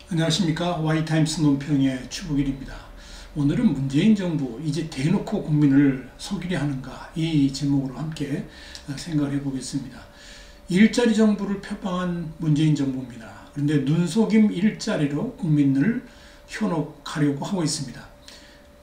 안녕하십니까. Y타임스 논평의 추복일입니다. 오늘은 문재인 정부 이제 대놓고 국민을 속이려 하는가, 이 제목으로 함께 생각을 해보겠습니다. 일자리 정부를 표방한 문재인 정부입니다. 그런데 눈속임 일자리로 국민을 현혹하려고 하고 있습니다.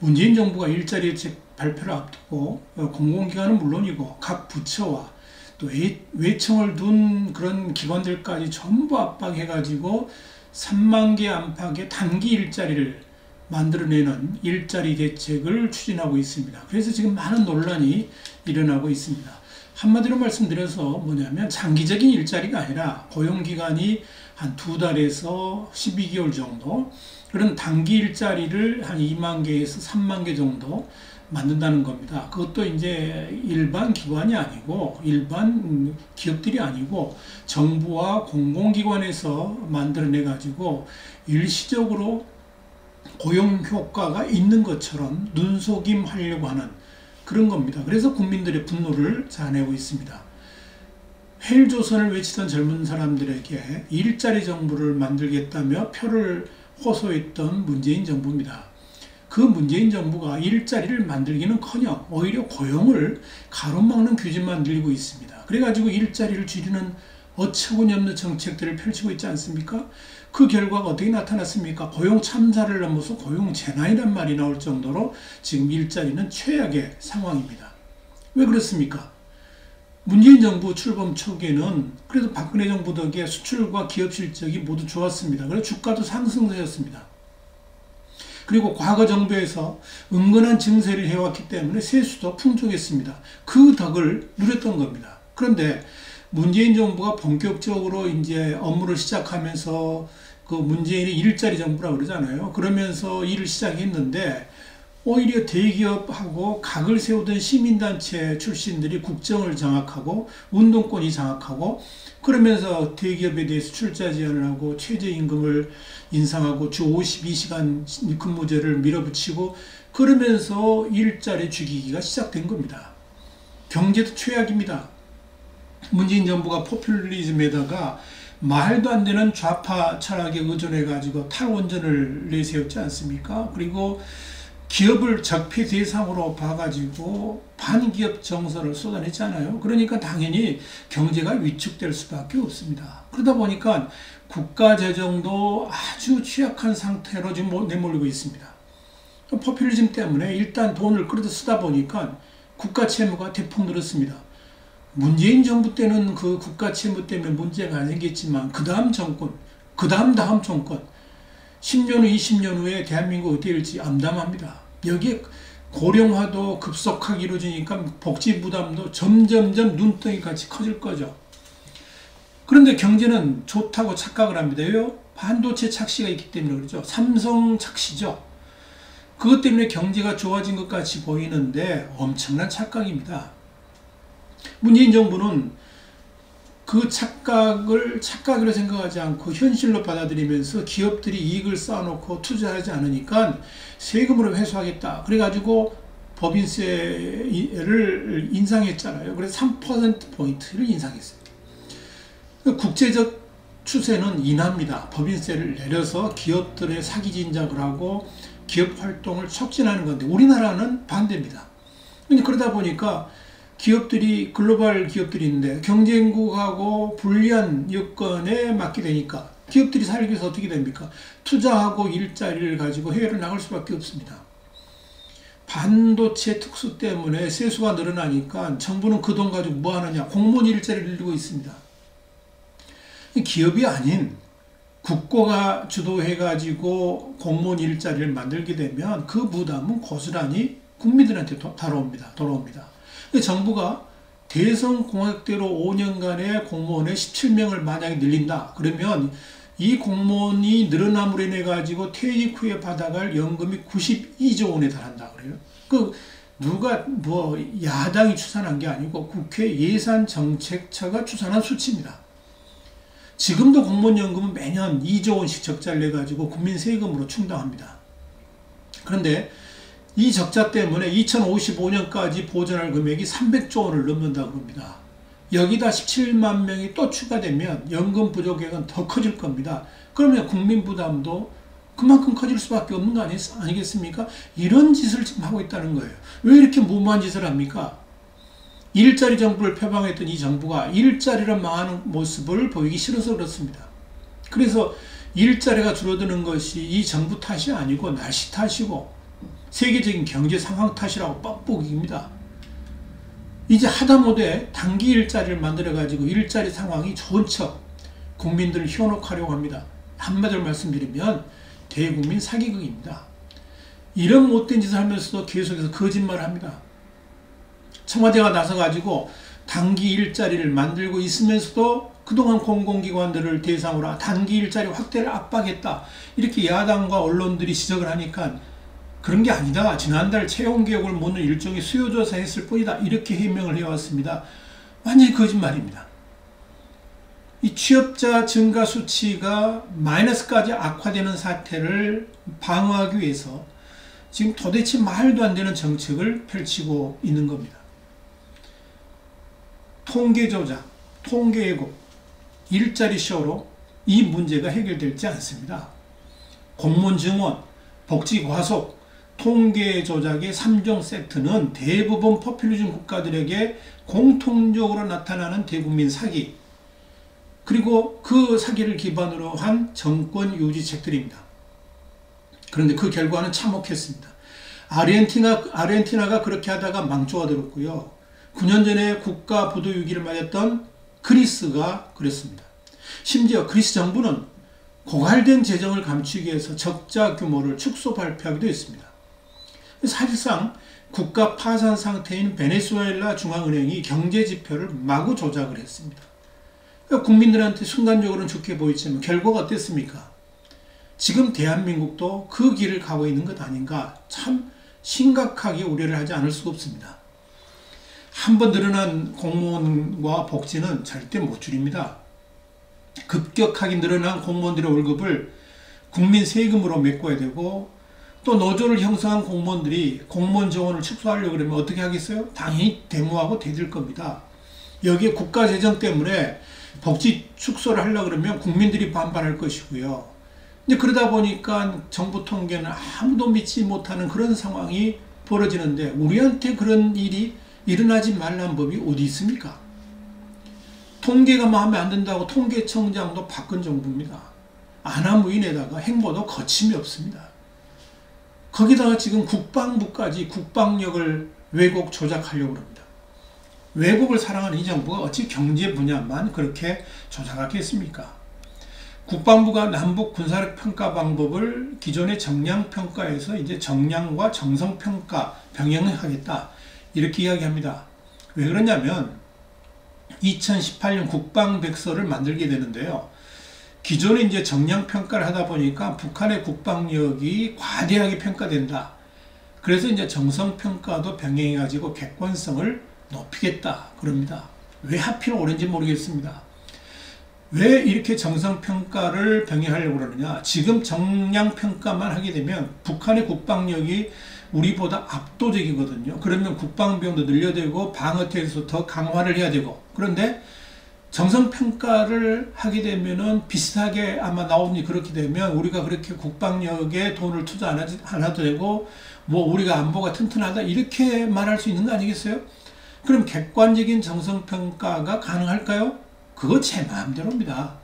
문재인 정부가 일자리 대책 발표를 앞두고 공공기관은 물론이고 각 부처와 또 외청을 둔 그런 기관들까지 전부 압박해가지고 3만 개 안팎의 단기 일자리를 만들어내는 일자리 대책을 추진하고 있습니다. 그래서 지금 많은 논란이 일어나고 있습니다. 한마디로 말씀드려서 뭐냐면 장기적인 일자리가 아니라 고용기간이 한 2달에서 12개월 정도, 그런 단기 일자리를 한 2만 개에서 3만 개 정도 만든다는 겁니다. 그것도 이제 일반 기관이 아니고 일반 기업들이 아니고 정부와 공공기관에서 만들어내 가지고 일시적으로 고용 효과가 있는 것처럼 눈속임 하려고 하는 그런 겁니다. 그래서 국민들의 분노를 자아내고 있습니다. 헬조선을 외치던 젊은 사람들에게 일자리 정부를 만들겠다며 표를 호소했던 문재인 정부입니다. 그 문재인 정부가 일자리를 만들기는커녕 오히려 고용을 가로막는 규제만 늘리고 있습니다. 그래가지고 일자리를 줄이는 어처구니없는 정책들을 펼치고 있지 않습니까? 그 결과가 어떻게 나타났습니까? 고용 참사를 넘어서 고용 재난이란 말이 나올 정도로 지금 일자리는 최악의 상황입니다. 왜 그렇습니까? 문재인 정부 출범 초기에는 그래도 박근혜 정부 덕에 수출과 기업 실적이 모두 좋았습니다. 그래서 주가도 상승되었습니다. 그리고 과거 정부에서 은근한 증세를 해왔기 때문에 세수도 풍족했습니다. 그 덕을 누렸던 겁니다. 그런데 문재인 정부가 본격적으로 이제 업무를 시작하면서 그 문재인의 일자리 정부라고 그러잖아요. 그러면서 일을 시작했는데 오히려 대기업하고 각을 세우던 시민단체 출신들이 국정을 장악하고 운동권이 장악하고 그러면서 대기업에 대해서 출자 제한을 하고 최저임금을 인상하고 주 52시간 근무제를 밀어붙이고 그러면서 일자리 죽이기가 시작된 겁니다. 경제도 최악입니다. 문재인 정부가 포퓰리즘에다가 말도 안 되는 좌파 철학에 의존해가지고 탈원전을 내세웠지 않습니까? 그리고 기업을 적폐 대상으로 봐가지고 반기업 정서를 쏟아냈잖아요. 그러니까 당연히 경제가 위축될 수밖에 없습니다. 그러다 보니까 국가 재정도 아주 취약한 상태로 지금 내몰리고 있습니다. 포퓰리즘 때문에 일단 돈을 끌어다 쓰다 보니까 국가 채무가 대폭 늘었습니다. 문재인 정부 때는 그 국가 채무 때문에 문제가 안 생겼지만 그 다음 정권, 그 다음 정권 10년 후, 20년 후에 대한민국 어떻게 될지 암담합니다. 여기에 고령화도 급속하게 이루어지니까 복지 부담도 점점점 눈덩이 같이 커질 거죠. 그런데 경제는 좋다고 착각을 합니다. 왜요? 반도체 착시가 있기 때문에 그렇죠. 삼성 착시죠. 그것 때문에 경제가 좋아진 것 같이 보이는데 엄청난 착각입니다. 문재인 정부는 그 착각으로 생각하지 않고 현실로 받아들이면서 기업들이 이익을 쌓아놓고 투자하지 않으니까 세금으로 회수하겠다. 그래가지고 법인세를 인상했잖아요. 그래서 3%포인트를 인상했어요. 국제적 추세는 인하입니다. 법인세를 내려서 기업들의 사기 진작을 하고 기업 활동을 촉진하는 건데 우리나라는 반대입니다. 그러다 보니까 기업들이 글로벌 기업들이 있는데 경쟁국하고 불리한 여건에 맞게 되니까 기업들이 살기 위해서 어떻게 됩니까? 투자하고 일자리를 가지고 해외를 나갈 수밖에 없습니다. 반도체 특수 때문에 세수가 늘어나니까 정부는 그 돈 가지고 뭐 하느냐? 공무원 일자리를 늘리고 있습니다. 기업이 아닌 국고가 주도해가지고 공무원 일자리를 만들게 되면 그 부담은 고스란히 국민들한테 돌아옵니다. 정부가 대성공약대로 5년간의 공무원의 17명을 만약에 늘린다. 그러면 이 공무원이 늘어남으로 인해 가지고 퇴직 후에 받아갈 연금이 92조 원에 달한다. 그래요. 누가 야당이 추산한 게 아니고 국회 예산정책처가 추산한 수치입니다. 지금도 공무원 연금은 매년 2조 원씩 적자를 내 가지고 국민 세금으로 충당합니다. 그런데 이 적자 때문에 2055년까지 보전할 금액이 300조 원을 넘는다고 합니다. 여기다 17만 명이 또 추가되면 연금 부족액은 더 커질 겁니다. 그러면 국민 부담도 그만큼 커질 수밖에 없는 거 아니겠습니까? 이런 짓을 지금 하고 있다는 거예요. 왜 이렇게 무모한 짓을 합니까? 일자리 정부를 표방했던 이 정부가 일자리를 망하는 모습을 보이기 싫어서 그렇습니다. 그래서 일자리가 줄어드는 것이 이 정부 탓이 아니고 날씨 탓이고 세계적인 경제 상황 탓이라고 뻑뻑입니다. 이제 하다못해 단기 일자리를 만들어가지고 일자리 상황이 좋은 척 국민들을 현혹하려고 합니다. 한마디로 말씀드리면 대국민 사기극입니다. 이런 못된 짓을 하면서도 계속해서 거짓말을 합니다. 청와대가 나서가지고 단기 일자리를 만들고 있으면서도 그동안 공공기관들을 대상으로 단기 일자리 확대를 압박했다. 이렇게 야당과 언론들이 지적을 하니까 그런 게 아니다. 지난달 채용개혁을 묻는 일종의 수요조사 했을 뿐이다. 이렇게 해명을 해왔습니다. 완전히 거짓말입니다. 이 취업자 증가 수치가 마이너스까지 악화되는 사태를 방어하기 위해서 지금 도대체 말도 안 되는 정책을 펼치고 있는 겁니다. 통계 조작, 통계 왜곡, 일자리 쇼로 이 문제가 해결되지 않습니다. 공무원 증원, 복지 과속, 통계 조작의 3종 세트는 대부분 포퓰리즘 국가들에게 공통적으로 나타나는 대국민 사기, 그리고 그 사기를 기반으로 한 정권 유지책들입니다. 그런데 그 결과는 참혹했습니다. 아르헨티나가 그렇게 하다가 망조가 들었고요. 9년 전에 국가 부도 위기를 맞았던 그리스가 그랬습니다. 심지어 그리스 정부는 고갈된 재정을 감추기 위해서 적자 규모를 축소 발표하기도 했습니다. 사실상 국가 파산 상태인 베네수엘라 중앙은행이 경제 지표를 마구 조작을 했습니다. 그러니까 국민들한테 순간적으로는 좋게 보이지만 결과가 어땠습니까? 지금 대한민국도 그 길을 가고 있는 것 아닌가 참 심각하게 우려를 하지 않을 수가 없습니다. 한번 늘어난 공무원과 복지는 절대 못 줄입니다. 급격하게 늘어난 공무원들의 월급을 국민 세금으로 메꿔야 되고 또 노조를 형성한 공무원들이 공무원 정원을 축소하려고 그러면 어떻게 하겠어요? 당연히 데모하고 대들 겁니다. 여기에 국가 재정 때문에 복지 축소를 하려고 그러면 국민들이 반발할 것이고요. 이제 그러다 보니까 정부 통계는 아무도 믿지 못하는 그런 상황이 벌어지는데 우리한테 그런 일이 일어나지 말라는 법이 어디 있습니까? 통계가 마음에 안 든다고 통계청장도 바꾼 정부입니다. 아나무인에다가 행보도 거침이 없습니다. 거기다가 지금 국방부까지 국방력을 왜곡 조작하려고 합니다. 왜곡을 사랑하는 이 정부가 어찌 경제 분야만 그렇게 조작하겠습니까? 국방부가 남북 군사력 평가 방법을 기존의 정량평가에서 이제 정량과 정성평가 병행하겠다. 이렇게 이야기합니다. 왜 그러냐면 2018년 국방백서를 만들게 되는데요. 기존에 이제 정량평가를 하다 보니까 북한의 국방력이 과대하게 평가된다. 그래서 이제 정성평가도 병행해가지고 객관성을 높이겠다. 그럽니다. 왜 하필 오는지 모르겠습니다. 왜 이렇게 정성평가를 병행하려고 그러느냐. 지금 정량평가만 하게 되면 북한의 국방력이 우리보다 압도적이거든요. 그러면 국방비용도 늘려야 되고 방어태에서 더 강화를 해야 되고 그런데 정성평가를 하게 되면은 비슷하게 아마 나오니 그렇게 되면 우리가 그렇게 국방력에 돈을 투자 안 해도 되고 뭐 우리가 안보가 튼튼하다 이렇게 말할 수 있는 거 아니겠어요? 그럼 객관적인 정성평가가 가능할까요? 그거 제 마음대로입니다.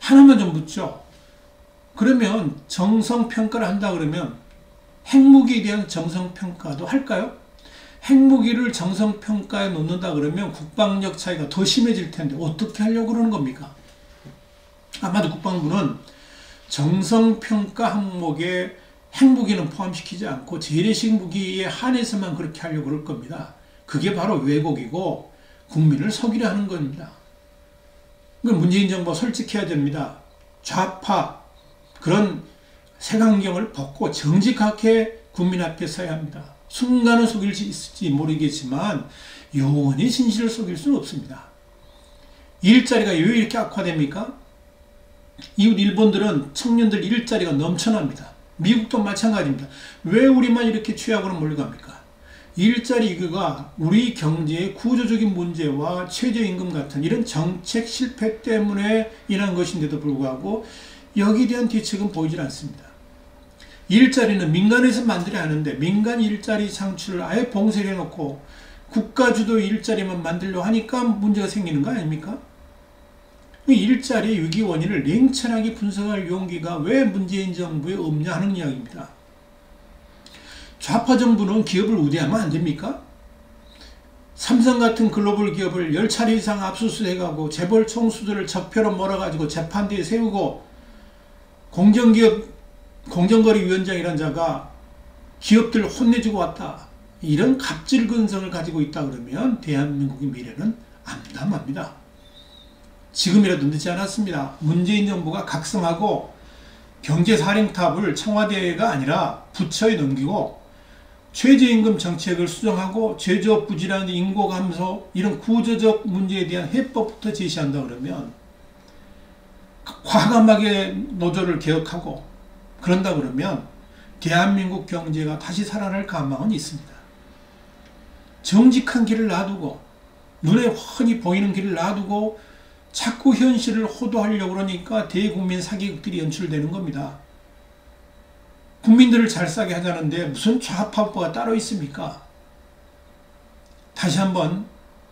하나만 좀 묻죠. 그러면 정성평가를 한다 그러면 핵무기에 대한 정성평가도 할까요? 핵무기를 정성평가에 놓는다 그러면 국방력 차이가 더 심해질 텐데 어떻게 하려고 그러는 겁니까? 아마도 국방부는 정성평가 항목에 핵무기는 포함시키지 않고 재래식 무기에 한해서만 그렇게 하려고 그럴 겁니다. 그게 바로 왜곡이고 국민을 속이려 하는 겁니다. 문재인 정부가 솔직해야 됩니다. 좌파 그런 색안경을 벗고 정직하게 국민 앞에 서야 합니다. 순간은 속일 수 있을지 모르겠지만 영원히 진실을 속일 수는 없습니다. 일자리가 왜 이렇게 악화됩니까? 이웃 일본들은 청년들 일자리가 넘쳐납니다. 미국도 마찬가지입니다. 왜 우리만 이렇게 취약으로 몰려갑니까? 일자리가 우리 경제의 구조적인 문제와 최저임금 같은 이런 정책 실패 때문에 인한 것인데도 불구하고 여기에 대한 대책은 보이질 않습니다. 일자리는 민간에서 만들어야 하는데 민간 일자리 창출을 아예 봉쇄를 해놓고 국가주도 일자리만 만들려고 하니까 문제가 생기는 거 아닙니까? 일자리 위기 원인을 냉철하게 분석할 용기가 왜 문재인 정부에 없냐 하는 이야기입니다. 좌파 정부는 기업을 우대하면 안 됩니까? 삼성 같은 글로벌 기업을 10차례 이상 압수수색하고 재벌 총수들을 적폐로 몰아가지고 재판대에 세우고 공정거래 위원장이라는 자가 기업들을 혼내주고 왔다. 이런 갑질근성을 가지고 있다 그러면 대한민국의 미래는 암담합니다. 지금이라도 늦지 않았습니다. 문재인 정부가 각성하고 경제사령탑을 청와대가 아니라 부처에 넘기고 최저임금 정책을 수정하고 제조업 부진한 인구 감소 이런 구조적 문제에 대한 해법부터 제시한다 그러면 과감하게 노조를 개혁하고 그런다 그러면 대한민국 경제가 다시 살아날 가망은 있습니다. 정직한 길을 놔두고 눈에 훤히 보이는 길을 놔두고 자꾸 현실을 호도하려고 그러니까 대국민 사기극들이 연출되는 겁니다. 국민들을 잘 싸게 하자는데 무슨 좌파법가 따로 있습니까? 다시 한번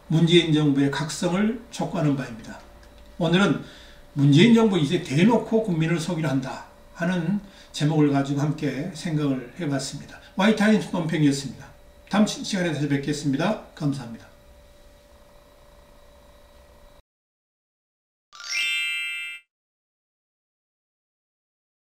문재인 정부의 각성을 촉구하는 바입니다. 오늘은 문재인 정부 이제 대놓고 국민을 속이려 한다 하는 제목을 가지고 함께 생각을 해봤습니다. 화이트타임스 논평이었습니다. 다음 시간에 다시 뵙겠습니다. 감사합니다.